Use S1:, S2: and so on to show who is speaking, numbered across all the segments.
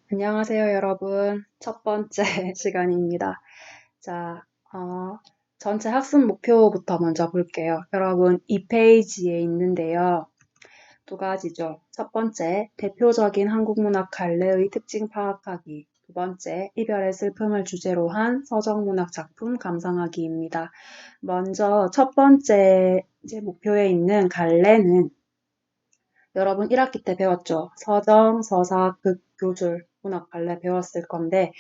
S1: 안녕하세요, 여러분. 첫 번째 시간입니다. 자, 전체 학습 목표부터 먼저 볼게요. 여러분, 이 페이지에 있는데요. 두 가지죠. 첫 번째, 대표적인 한국 문학 갈래의 특징 파악하기. 두 번째, 이별의 슬픔을 주제로 한 서정문학 작품 감상하기입니다. 먼저 첫 번째 이제 목표에 있는 갈래는 여러분 1학기 때 배웠죠? 서정, 서사, 극, 교줄, 문학 갈래 배웠을 건데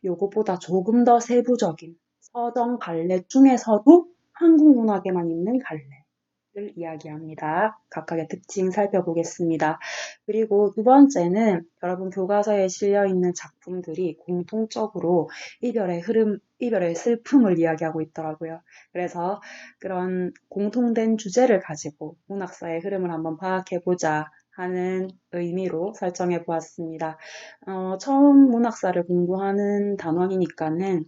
S1: 요거보다 조금 더 세부적인 서정 갈래 중에서도 한국 문학에만 있는 갈래를 이야기합니다. 각각의 특징 살펴보겠습니다. 그리고 두 번째는 여러분 교과서에 실려 있는 작품들이 공통적으로 이별의 흐름, 이별의 슬픔을 이야기하고 있더라고요. 그래서 그런 공통된 주제를 가지고 문학사의 흐름을 한번 파악해보자 하는 의미로 설정해 보았습니다. 처음 문학사를 공부하는 단원이니까는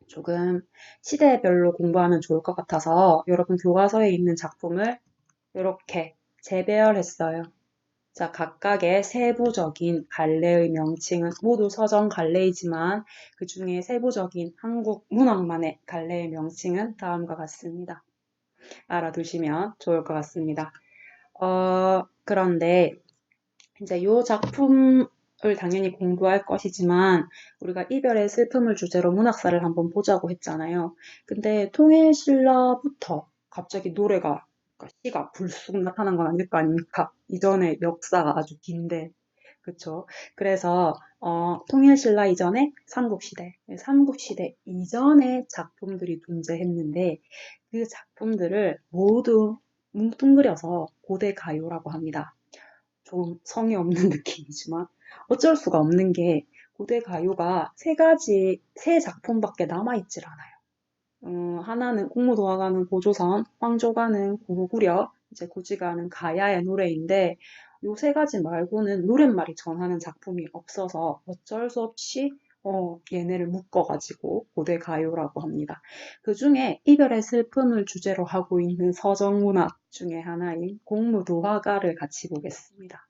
S1: 조금 시대별로 공부하면 좋을 것 같아서 여러분 교과서에 있는 작품을 이렇게 재배열했어요. 자, 각각의 세부적인 갈래의 명칭은 모두 서정 갈래이지만 그 중에 세부적인 한국 문학만의 갈래의 명칭은 다음과 같습니다. 알아두시면 좋을 것 같습니다. 그런데 이제 요 작품을 당연히 공부할 것이지만 우리가 이별의 슬픔을 주제로 문학사를 한번 보자고 했잖아요. 근데 통일신라부터 갑자기 노래가 그러니까 시가 불쑥 나타난 건 아닐 거 아닙니까? 이전에 역사가 아주 긴데 그쵸? 그래서 통일신라 이전에 삼국시대, 삼국시대 이전의 작품들이 존재했는데 그 작품들을 모두 뭉뚱그려서 고대 가요라고 합니다. 좀 성의 없는 느낌이지만 어쩔 수가 없는 게 고대 가요가 세 작품밖에 남아있질 않아요. 하나는 공무도화가는 고조선, 황조가는 고구려, 이제 고지가는 가야의 노래인데 요 세 가지 말고는 노랫말이 전하는 작품이 없어서 어쩔 수 없이 얘네를 묶어가지고 고대 가요라고 합니다. 그 중에 이별의 슬픔을 주제로 하고 있는 서정문학 중에 하나인 공무도화가를 같이 보겠습니다.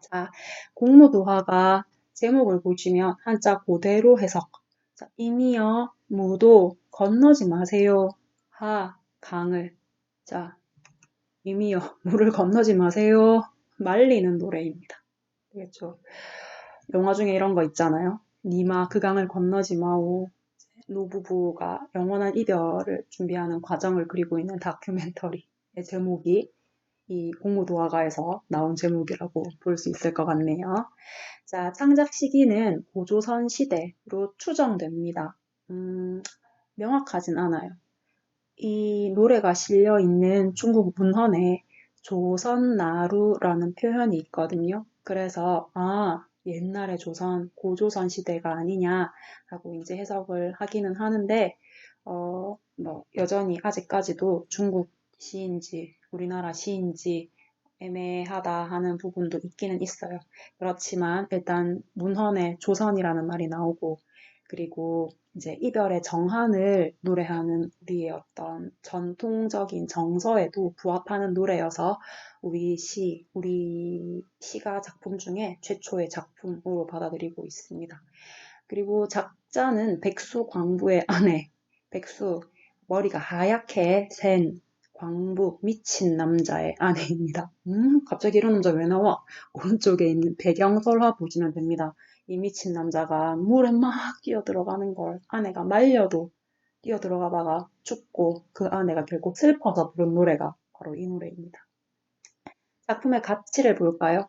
S1: 자, 공무도화가 제목을 보시면 한자 그대로 해석. 자, 이미여 무도 건너지 마세요. 하 강을. 자, 이미여 물을 건너지 마세요. 말리는 노래입니다. 되겠죠? 영화 중에 이런 거 있잖아요. 니마 그 강을 건너지 마오. 노부부가 영원한 이별을 준비하는 과정을 그리고 있는 다큐멘터리의 제목이 이 공무도화가에서 나온 제목이라고 볼 수 있을 것 같네요. 자, 창작 시기는 고조선 시대로 추정됩니다. 명확하진 않아요. 이 노래가 실려 있는 중국 문헌에 조선나루라는 표현이 있거든요. 그래서, 옛날에 조선, 고조선 시대가 아니냐라고 이제 해석을 하기는 하는데, 여전히 아직까지도 중국 시인지, 우리나라 시인지 애매하다 하는 부분도 있기는 있어요. 그렇지만 일단 문헌에 조선이라는 말이 나오고, 그리고 이제 이별의 정한을 노래하는 우리의 어떤 전통적인 정서에도 부합하는 노래여서 우리 시가 작품 중에 최초의 작품으로 받아들이고 있습니다. 그리고 작자는 백수 광부의 아내, 백수 머리가 하얗게 센 광부 미친 남자의 아내입니다. 갑자기 이런 남자 왜 나와? 오른쪽에 있는 배경설화 보시면 됩니다. 이 미친 남자가 물에 막 뛰어들어가는 걸 아내가 말려도 뛰어들어가다가 죽고 그 아내가 결국 슬퍼서 부른 노래가 바로 이 노래입니다. 작품의 가치를 볼까요?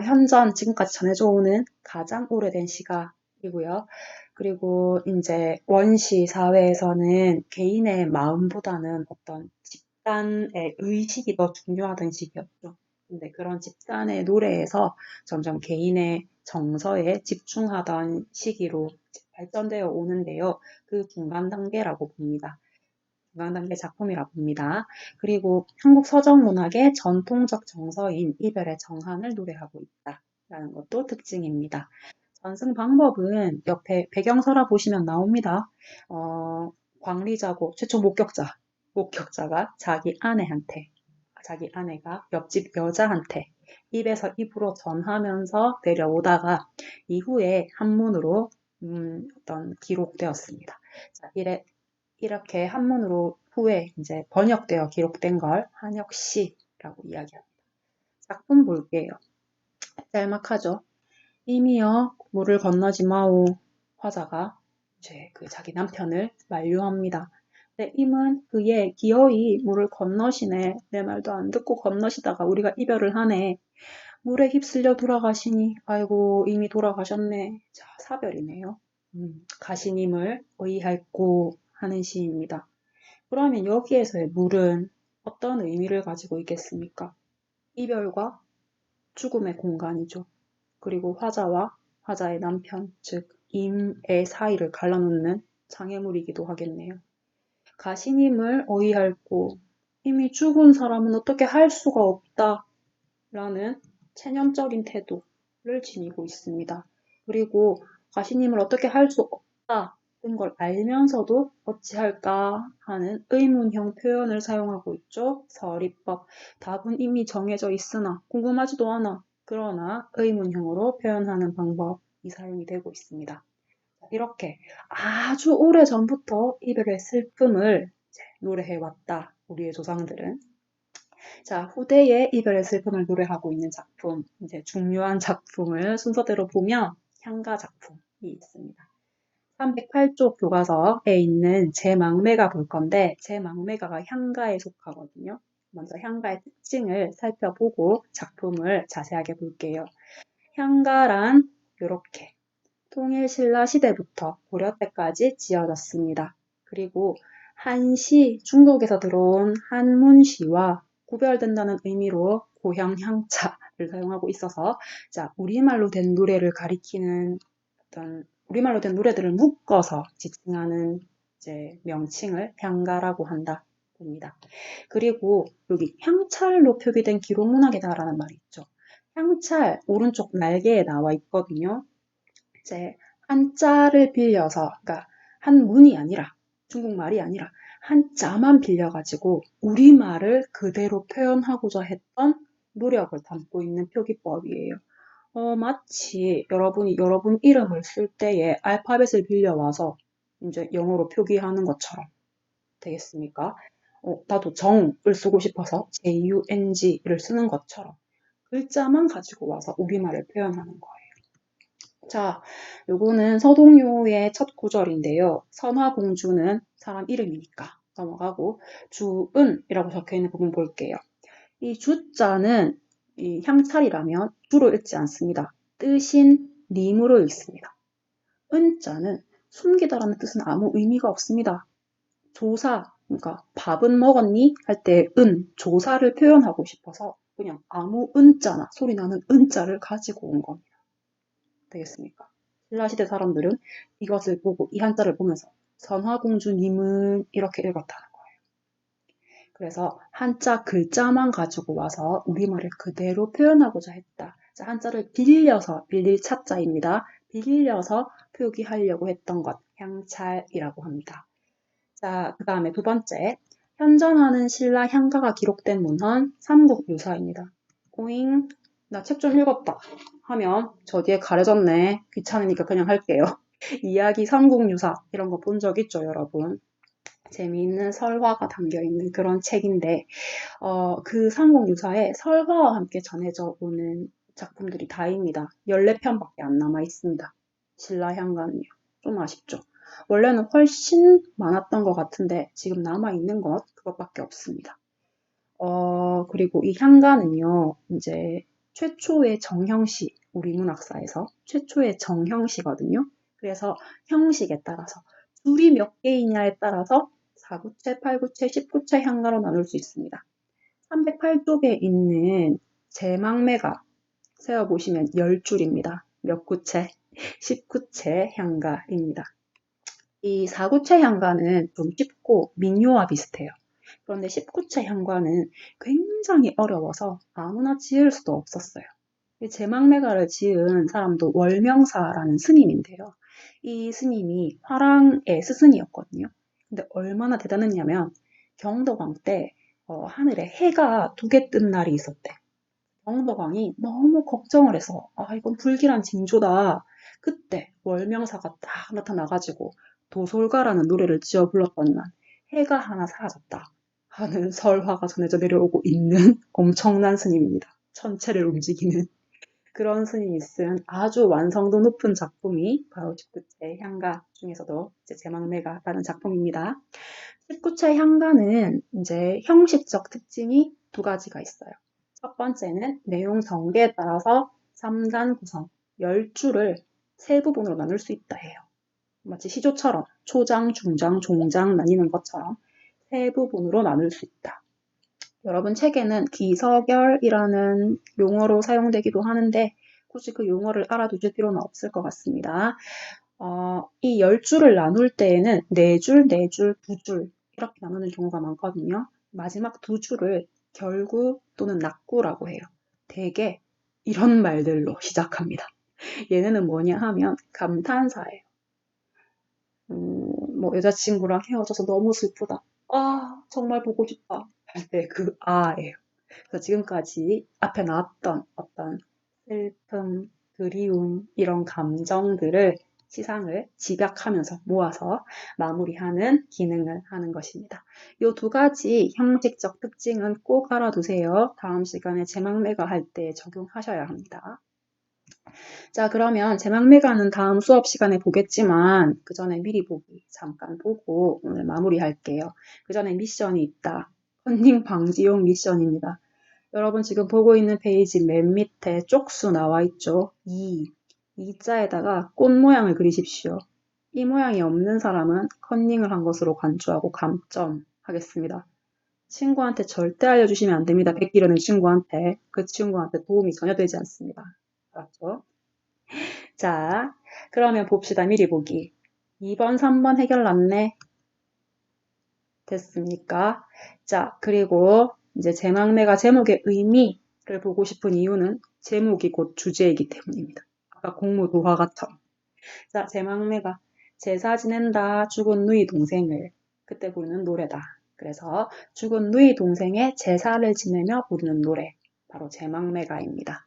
S1: 현존 지금까지 전해져 오는 가장 오래된 시가이고요. 그리고 이제 원시 사회에서는 개인의 마음보다는 어떤 집단의 의식이 더 중요하던 시기였죠. 근데 그런 집단의 노래에서 점점 개인의 정서에 집중하던 시기로 발전되어 오는데요. 그 중간 단계라고 봅니다. 중간 단계 작품이라고 봅니다. 그리고 한국 서정 문학의 전통적 정서인 이별의 정한을 노래하고 있다라는 것도 특징입니다. 전승 방법은 옆에 배경설화 보시면 나옵니다. 광리자고 최초 목격자가 자기 아내가 옆집 여자한테 입에서 입으로 전하면서 내려오다가 이후에 한문으로 어떤 기록되었습니다. 자, 이렇게 한문으로 후에 이제 번역되어 기록된 걸 한역시라고 이야기합니다. 작품 볼게요. 짤막하죠. 이미여 물을 건너지 마오. 화자가 이제 그 자기 남편을 만류합니다. 네, 임은 그의 기어이 물을 건너시네. 내 말도 안 듣고 건너시다가 우리가 이별을 하네. 물에 휩쓸려 돌아가시니 아이고 이미 돌아가셨네. 자, 사별이네요. 가시님을 의할고 하는 시입니다. 그러면 여기에서의 물은 어떤 의미를 가지고 있겠습니까? 이별과 죽음의 공간이죠. 그리고 화자와 화자의 남편, 즉 임의 사이를 갈라놓는 장애물이기도 하겠네요. 가시님을 어이할고 이미 죽은 사람은 어떻게 할 수가 없다라는 체념적인 태도를 지니고 있습니다. 그리고 가시님을 어떻게 할 수 없다는 걸 알면서도 어찌할까 하는 의문형 표현을 사용하고 있죠. 서리법. 답은 이미 정해져 있으나 궁금하지도 않아. 그러나 의문형으로 표현하는 방법이 사용이 되고 있습니다. 이렇게 아주 오래 전부터 이별의 슬픔을 노래해왔다. 우리의 조상들은. 자, 후대에 이별의 슬픔을 노래하고 있는 작품, 이제 중요한 작품을 순서대로 보면 향가 작품이 있습니다. 308쪽 교과서에 있는 제망매가 볼 건데 제망매가가 향가에 속하거든요. 먼저 향가의 특징을 살펴보고 작품을 자세하게 볼게요. 향가란 이렇게 통일신라 시대부터 고려 때까지 지어졌습니다. 그리고 한시, 중국에서 들어온 한문시와 구별된다는 의미로 고향 향자를 사용하고 있어서 자, 우리말로 된 노래를 가리키는 어떤 우리말로 된 노래들을 묶어서 지칭하는 이제 명칭을 향가라고 한다 봅니다. 그리고 여기 향찰로 표기된 기록문학이다라는 말이 있죠. 향찰 오른쪽 날개에 나와 있거든요. 이제 한자를 빌려서, 그러니까 한문이 아니라 중국말이 아니라 한자만 빌려가지고 우리말을 그대로 표현하고자 했던 노력을 담고 있는 표기법이에요. 마치 여러분이 여러분 이름을 쓸 때에 알파벳을 빌려와서 이제 영어로 표기하는 것처럼 되겠습니까? 나도 정을 쓰고 싶어서 JUNG를 쓰는 것처럼 글자만 가지고 와서 우리말을 표현하는 거예요. 자, 요거는 서동요의 첫 구절인데요. 선화공주는 사람 이름이니까 넘어가고 주은이라고 적혀있는 부분 볼게요. 이 주자는 이 향찰이라면 주로 읽지 않습니다. 뜻인 님으로 읽습니다. 은자는 숨기다라는 뜻은 아무 의미가 없습니다. 조사, 그러니까 밥은 먹었니? 할 때 조사를 표현하고 싶어서 그냥 아무 은자나 소리 나는 은자를 가지고 온 겁니다. 되겠습니까? 신라시대 사람들은 이것을 보고 이 한자를 보면서 선화공주님은 이렇게 읽었다는 거예요. 그래서 한자 글자만 가지고 와서 우리말을 그대로 표현하고자 했다. 자, 한자를 빌려서 빌릴 차자입니다. 빌려서 표기하려고 했던 것 향찰이라고 합니다. 자, 그 다음에 두 번째 현존하는 신라 향가가 기록된 문헌 삼국유사입니다. 오잉 나 책 좀 읽었다 하면 저 뒤에 가려졌네. 귀찮으니까 그냥 할게요. 이야기 삼국유사 이런 거 본 적 있죠, 여러분? 재미있는 설화가 담겨있는 그런 책인데 그 삼국유사에 설화와 함께 전해져 오는 작품들이 다입니다. 14편밖에 안 남아 있습니다. 신라향가는요. 좀 아쉽죠. 원래는 훨씬 많았던 것 같은데 지금 남아있는 것 그것밖에 없습니다. 그리고 이 향가는요, 이제 최초의 정형시, 우리 문학사에서 최초의 정형시거든요. 그래서 형식에 따라서 줄이 몇 개이냐에 따라서 4구체, 8구체, 10구체 향가로 나눌 수 있습니다. 308쪽에 있는 제망매가 세어보시면 10줄입니다. 몇 구체? 10구체 향가입니다. 이 4구체 향가는 좀 쉽고 민요와 비슷해요. 그런데 19체 향과는 굉장히 어려워서 아무나 지을 수도 없었어요. 제망매가를 지은 사람도 월명사라는 스님인데요. 이 스님이 화랑의 스승이었거든요. 근데 얼마나 대단했냐면 경덕왕 때 하늘에 해가 2개 뜬 날이 있었대. 경덕왕이 너무 걱정을 해서 이건 불길한 징조다. 그때 월명사가 딱 나타나가지고 도솔가라는 노래를 지어 불렀던 날 해가 하나 사라졌다 하는 설화가 전해져 내려오고 있는 엄청난 스님입니다. 천체를 움직이는 그런 스님이 쓴 아주 완성도 높은 작품이 바로 19체 향가 중에서도 이제 제망매가라는 작품입니다. 19체 향가는 이제 형식적 특징이 두 가지가 있어요. 첫 번째는 내용 전개에 따라서 3단 구성, 10줄을 세 부분으로 나눌 수 있다 해요. 마치 시조처럼 초장, 중장, 종장 나뉘는 것처럼 세 부분으로 나눌 수 있다. 여러분 책에는 기서결이라는 용어로 사용되기도 하는데 굳이 그 용어를 알아두실 필요는 없을 것 같습니다. 이 10줄을 나눌 때에는 4줄, 4줄, 2줄 이렇게 나누는 경우가 많거든요. 마지막 2줄을 결구 또는 낙구라고 해요. 대개 이런 말들로 시작합니다. 얘네는 뭐냐 하면 감탄사예요. 뭐 여자친구랑 헤어져서 너무 슬프다. 아, 정말 보고 싶다. 할 때 그 아예요. 그래서 지금까지 앞에 나왔던 어떤 슬픔, 그리움, 이런 감정들을 시상을 집약하면서 모아서 마무리하는 기능을 하는 것입니다. 이 두 가지 형식적 특징은 꼭 알아두세요. 다음 시간에 제망매가 할 때 적용하셔야 합니다. 자, 그러면 제망매가는 다음 수업 시간에 보겠지만 그 전에 미리 보기 잠깐 보고 오늘 마무리할게요. 그 전에 미션이 있다. 컨닝 방지용 미션입니다. 여러분 지금 보고 있는 페이지 맨 밑에 쪽수 나와 있죠? 이자에다가 꽃 모양을 그리십시오. 이 모양이 없는 사람은 컨닝을 한 것으로 간주하고 감점하겠습니다. 친구한테 절대 알려주시면 안 됩니다. 베끼려는 친구한테. 그 친구한테 도움이 전혀 되지 않습니다. 알았죠? 자, 그러면 봅시다. 미리 보기. 2번, 3번 해결 났네. 됐습니까? 자, 그리고 이제 제막내가 제목의 의미를 보고 싶은 이유는 제목이 곧 주제이기 때문입니다. 아까 공무도화가처럼. 자, 제막내가 제사 지낸다 죽은 누이 동생을 그때 부르는 노래다. 그래서 죽은 누이 동생의 제사를 지내며 부르는 노래 바로 제막내가입니다.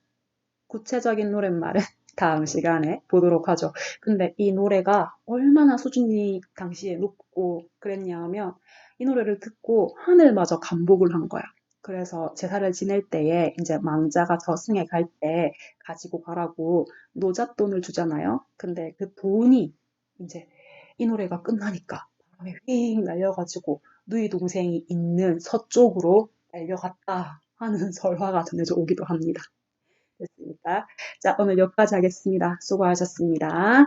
S1: 구체적인 노랫말은 다음 시간에 보도록 하죠. 근데 이 노래가 얼마나 수준이 당시에 높고 그랬냐 하면 이 노래를 듣고 하늘마저 감복을 한 거야. 그래서 제사를 지낼 때에 이제 망자가 저승에 갈 때 가지고 가라고 노잣돈을 주잖아요. 근데 그 돈이 이제 이 노래가 끝나니까 바람에 휙 날려가지고 누이 동생이 있는 서쪽으로 날려갔다 하는 설화가 전해져 오기도 합니다. 됐습니까? 자, 오늘 여기까지 하겠습니다. 수고하셨습니다.